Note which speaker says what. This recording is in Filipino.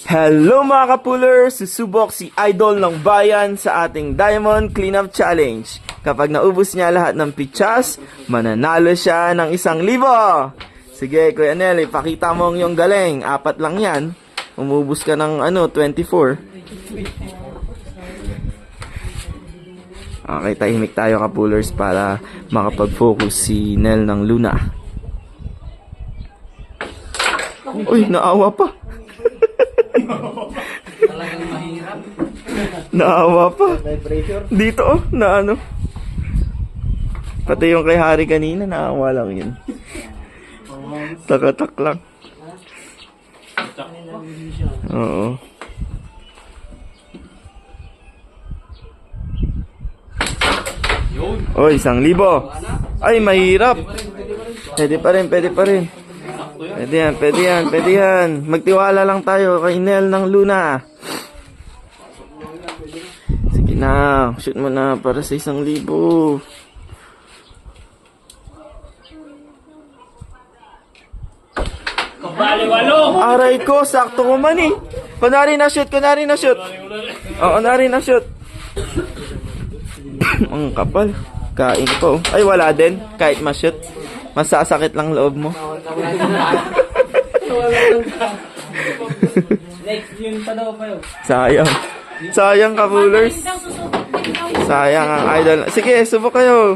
Speaker 1: Hello mga kapulers! Susubok si Idol ng Bayan sa ating Diamond Cleanup Challenge. Kapag naubos niya lahat ng pichas, mananalo siya ng 1,000. Sige Kuya Nel, ipakita mo ang iyong galing. 4 lang yan. Umubos ka ng 24. Okay, tahimik tayo kapulers para makapag-focus si Nel ng Luna. Uy, naawa pa.
Speaker 2: Talagang mahirap.
Speaker 1: Naawa pa. Dito na ano. Pati yung kay Hari kanina, naawa lang yun. Takatak lang. Oo. Oy, 1,000. Ay, mahirap. Pwede pa rin. Pwede yan. Magtiwala lang tayo kay Nel ng Luna. Sige na, shoot mo na para sa 1,000. Aray ko, sakto ko man eh. Kunwari na shoot. Oo, nari na shoot. Ang kapal. Kain ko. Ay, wala din. Kahit ma-shoot. Masasakit lang loob mo.
Speaker 2: Next yun pa daw pa yun.
Speaker 1: Sayang kapulers. Sayang ang idol. Sige, subok kayo.